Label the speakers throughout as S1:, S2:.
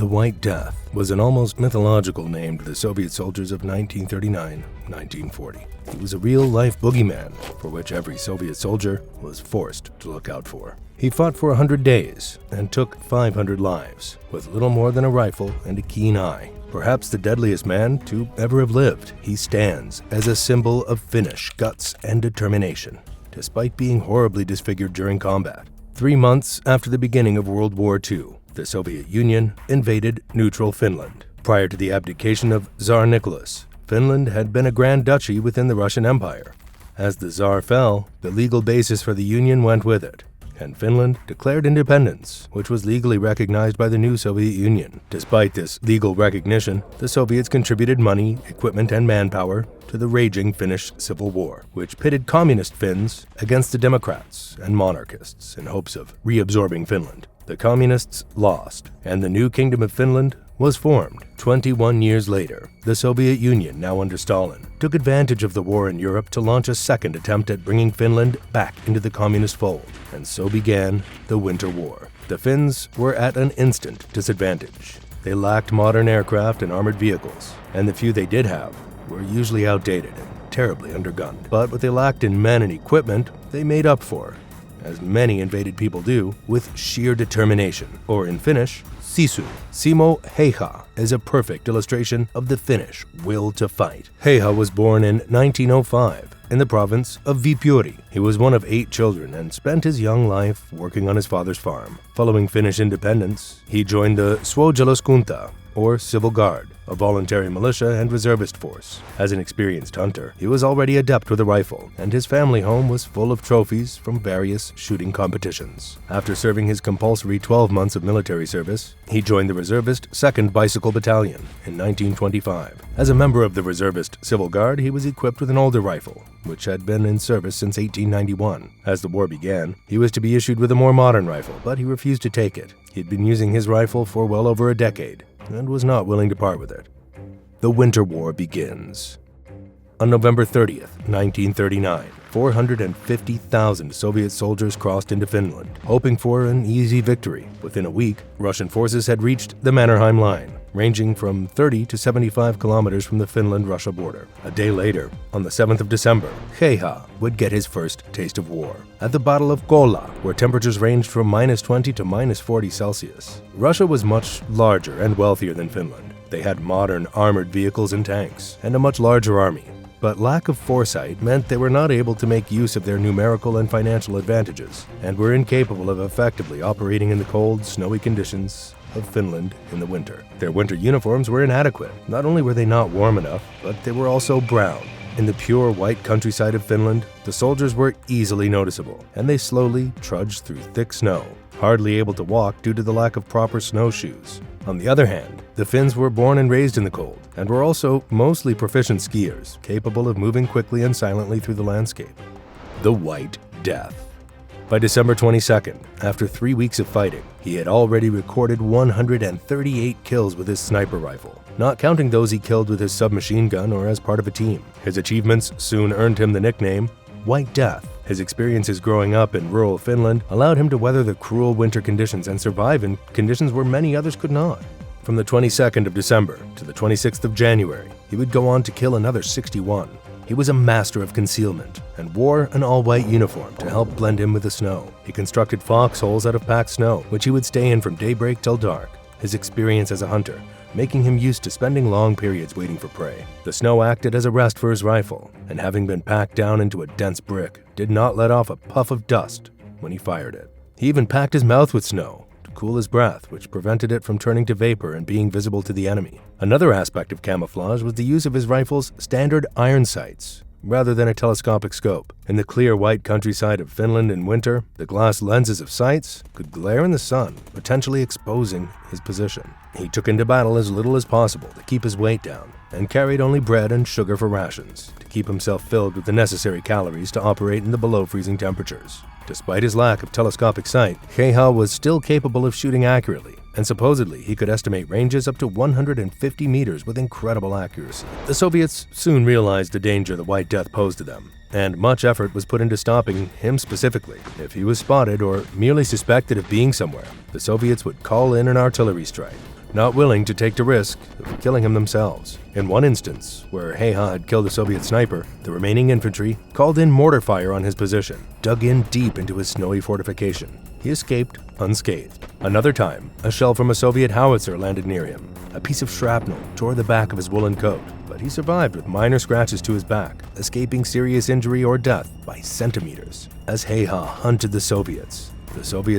S1: The White Death was an almost mythological name to the Soviet soldiers of 1939-1940. He was a real-life boogeyman for which every Soviet soldier was forced to look out for. He fought for 100 days and took 500 lives with little more than a rifle and a keen eye. Perhaps the deadliest man to ever have lived, he stands as a symbol of Finnish guts and determination, despite being horribly disfigured during combat. 3 months after the beginning of World War II, the Soviet Union invaded neutral Finland. Prior to the abdication of Tsar Nicholas, Finland had been a Grand Duchy within the Russian Empire. As the Tsar fell, the legal basis for the Union went with it, and Finland declared independence, which was legally recognized by the new Soviet Union. Despite this legal recognition, the Soviets contributed money, equipment, and manpower to the raging Finnish Civil War, which pitted communist Finns against the Democrats and monarchists in hopes of reabsorbing Finland. The communists lost, and the new Kingdom of Finland was formed. 21 years later, the Soviet Union, now under Stalin, took advantage of the war in Europe to launch a second attempt at bringing Finland back into the communist fold, and so began the Winter War. The Finns were at an instant disadvantage. They lacked modern aircraft and armored vehicles, and the few they did have were usually outdated and terribly undergunned. But what they lacked in men and equipment, they made up for, as many invaded people do, with sheer determination, or in Finnish, sisu. Simo Heiha is a perfect illustration of the Finnish will to fight. Heiha was born in 1905 in the province of Viipuri. He was one of 8 children and spent his young life working on his father's farm. Following Finnish independence, he joined the Suojeluskunta, or Civil Guard, a voluntary militia and reservist force. As an experienced hunter, he was already adept with a rifle, and his family home was full of trophies from various shooting competitions. After serving his compulsory 12 months of military service, he joined the reservist 2nd Bicycle Battalion in 1925. As a member of the reservist Civil Guard, he was equipped with an older rifle, which had been in service since 1891. As the war began, he was to be issued with a more modern rifle, but he refused to take it. He had been using his rifle for well over a decade, and was not willing to part with it. The Winter War begins. On November 30th, 1939, 450,000 Soviet soldiers crossed into Finland, hoping for an easy victory. Within a week, Russian forces had reached the Mannerheim Line, ranging from 30 to 75 kilometers from the Finland-Russia border. A day later, on the 7th of December, Heiha would get his first taste of war at the Battle of Kola, where temperatures ranged from -20 to -40 Celsius. Russia was much larger and wealthier than Finland. They had modern armored vehicles and tanks, and a much larger army. But lack of foresight meant they were not able to make use of their numerical and financial advantages, and were incapable of effectively operating in the cold, snowy conditions of Finland in the winter. Their winter uniforms were inadequate. Not only were they not warm enough, but they were also brown. In the pure white countryside of Finland, the soldiers were easily noticeable, and they slowly trudged through thick snow, hardly able to walk due to the lack of proper snowshoes. On the other hand, the Finns were born and raised in the cold, and were also mostly proficient skiers, capable of moving quickly and silently through the landscape. The White Death. By December 22nd, after 3 weeks of fighting, he had already recorded 138 kills with his sniper rifle, not counting those he killed with his submachine gun or as part of a team. His achievements soon earned him the nickname White Death. His experiences growing up in rural Finland allowed him to weather the cruel winter conditions and survive in conditions where many others could not. From the 22nd of December to the 26th of January, he would go on to kill another 61. He was a master of concealment and wore an all-white uniform to help blend in with the snow. He constructed foxholes out of packed snow, which he would stay in from daybreak till dark. His experience as a hunter making him used to spending long periods waiting for prey. The snow acted as a rest for his rifle, and having been packed down into a dense brick, did not let off a puff of dust when he fired it. He even packed his mouth with snow to cool his breath, which prevented it from turning to vapor and being visible to the enemy. Another aspect of camouflage was the use of his rifle's standard iron sights, rather than a telescopic scope. In the clear white countryside of Finland in winter, the glass lenses of sights could glare in the sun, potentially exposing his position. He took into battle as little as possible to keep his weight down, and carried only bread and sugar for rations, to keep himself filled with the necessary calories to operate in the below-freezing temperatures. Despite his lack of telescopic sight, Heiha was still capable of shooting accurately, and supposedly he could estimate ranges up to 150 meters with incredible accuracy. The Soviets soon realized the danger the White Death posed to them, and much effort was put into stopping him specifically. If he was spotted or merely suspected of being somewhere, the Soviets would call in an artillery strike, not willing to take the risk of killing him themselves. In one instance, where Heha had killed a Soviet sniper, the remaining infantry called in mortar fire on his position, dug in deep into his snowy fortification. He escaped unscathed. Another time, a shell from a Soviet howitzer landed near him. A piece of shrapnel tore the back of his woolen coat, but he survived with minor scratches to his back, escaping serious injury or death by centimeters. As Heha hunted the Soviets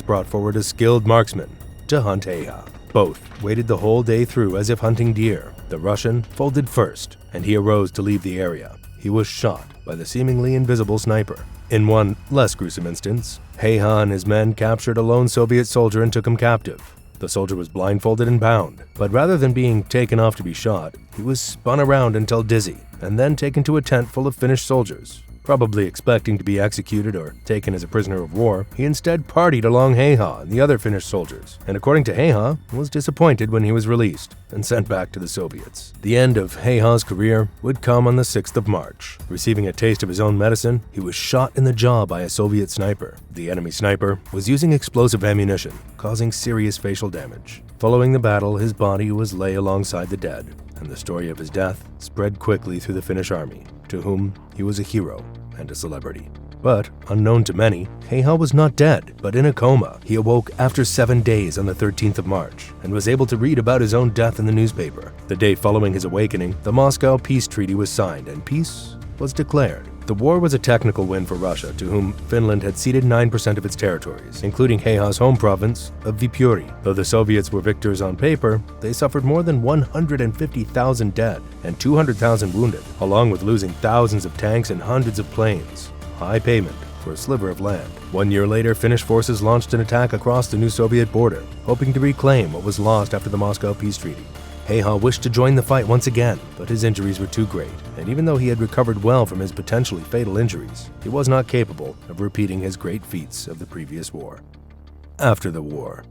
S1: brought forward a skilled marksman to hunt Heha. Both waited the whole day through as if hunting deer. The Russian folded first, and he arose to leave the area. He was shot by the seemingly invisible sniper. In one less gruesome instance, Heha and his men captured a lone Soviet soldier and took him captive. The soldier was blindfolded and bound, but rather than being taken off to be shot, he was spun around until dizzy, and then taken to a tent full of Finnish soldiers. Probably expecting to be executed or taken as a prisoner of war, he instead partied along Heha and the other Finnish soldiers, and according to Heha, was disappointed when he was released and sent back to the Soviets. The end of Heha's career would come on the 6th of March. Receiving a taste of his own medicine, he was shot in the jaw by a Soviet sniper. The enemy sniper was using explosive ammunition, causing serious facial damage. Following the battle, his body was laid alongside the dead, and the story of his death spread quickly through the Finnish army, to whom he was a hero and a celebrity. But, unknown to many, Heha was not dead, but in a coma. He awoke after 7 days on the 13th of March, and was able to read about his own death in the newspaper. The day following his awakening, the Moscow Peace Treaty was signed, and peace was declared. The war was a technical win for Russia, to whom Finland had ceded 9% of its territories, including Heha's home province of Viipuri. Though the Soviets were victors on paper, they suffered more than 150,000 dead and 200,000 wounded, along with losing thousands of tanks and hundreds of planes. High payment for a sliver of land. 1 year later, Finnish forces launched an attack across the new Soviet border, hoping to reclaim what was lost after the Moscow Peace Treaty. Heha wished to join the fight once again, but his injuries were too great, and even though he had recovered well from his potentially fatal injuries, he was not capable of repeating his great feats of the previous war. After the war.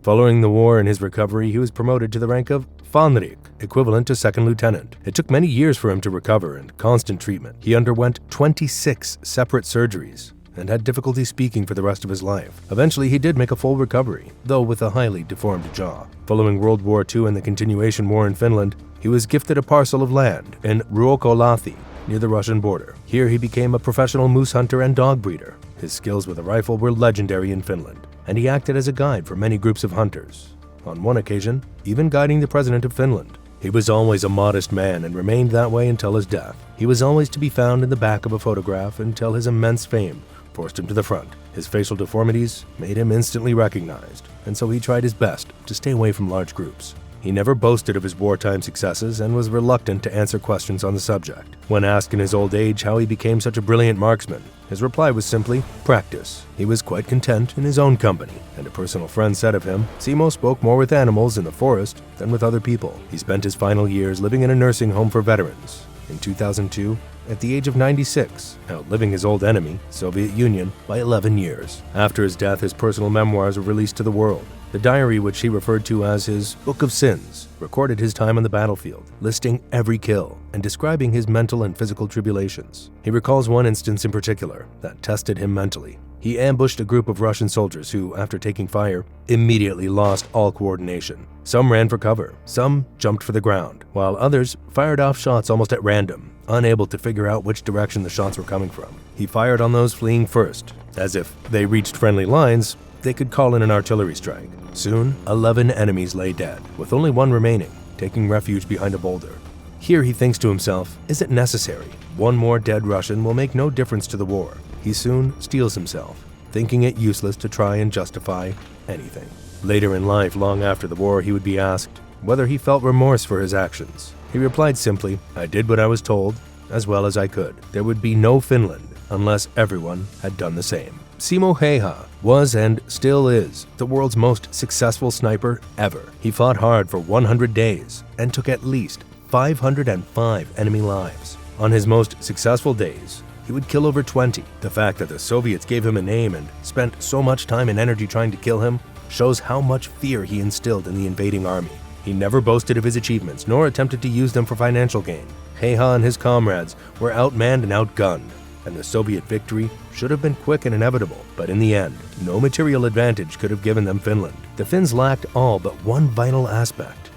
S1: Following the war and his recovery, he was promoted to the rank of Fanrik, equivalent to second lieutenant. It took many years for him to recover and constant treatment. He underwent 26 separate surgeries and had difficulty speaking for the rest of his life. Eventually, he did make a full recovery, though with a highly deformed jaw. Following World War II and the continuation war in Finland, he was gifted a parcel of land in Ruokolahti, near the Russian border. Here he became a professional moose hunter and dog breeder. His skills with a rifle were legendary in Finland, and he acted as a guide for many groups of hunters. On one occasion, even guiding the president of Finland. He was always a modest man and remained that way until his death. He was always to be found in the back of a photograph until his immense fame forced him to the front. His facial deformities made him instantly recognized, and so he tried his best to stay away from large groups. He never boasted of his wartime successes and was reluctant to answer questions on the subject. When asked in his old age how he became such a brilliant marksman, his reply was simply, practice. He was quite content in his own company, and a personal friend said of him, Simo spoke more with animals in the forest than with other people. He spent his final years living in a nursing home for veterans. In 2002, at the age of 96, outliving his old enemy, Soviet Union, by 11 years. After his death, his personal memoirs were released to the world. The diary, which he referred to as his Book of Sins, recorded his time on the battlefield, listing every kill and describing his mental and physical tribulations. He recalls one instance in particular that tested him mentally. He ambushed a group of Russian soldiers who, after taking fire, immediately lost all coordination. Some ran for cover, some jumped for the ground, while others fired off shots almost at random, unable to figure out which direction the shots were coming from. He fired on those fleeing first, as if they reached friendly lines, they could call in an artillery strike. Soon, 11 enemies lay dead, with only one remaining, taking refuge behind a boulder. Here he thinks to himself, is it necessary? One more dead Russian will make no difference to the war. He soon steels himself, thinking it useless to try and justify anything. Later in life, long after the war, he would be asked whether he felt remorse for his actions. He replied simply, I did what I was told, as well as I could. There would be no Finland unless everyone had done the same. Simo Heha was and still is the world's most successful sniper ever. He fought hard for 100 days and took at least 505 enemy lives. On his most successful days, he would kill over 20. The fact that the Soviets gave him a name and spent so much time and energy trying to kill him shows how much fear he instilled in the invading army. He never boasted of his achievements, nor attempted to use them for financial gain. Heha and his comrades were outmanned and outgunned, and the Soviet victory should have been quick and inevitable. But in the end, no material advantage could have given them Finland. The Finns lacked all but one vital aspect: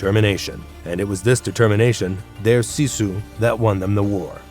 S1: determination. And it was this determination, their sisu, that won them the war.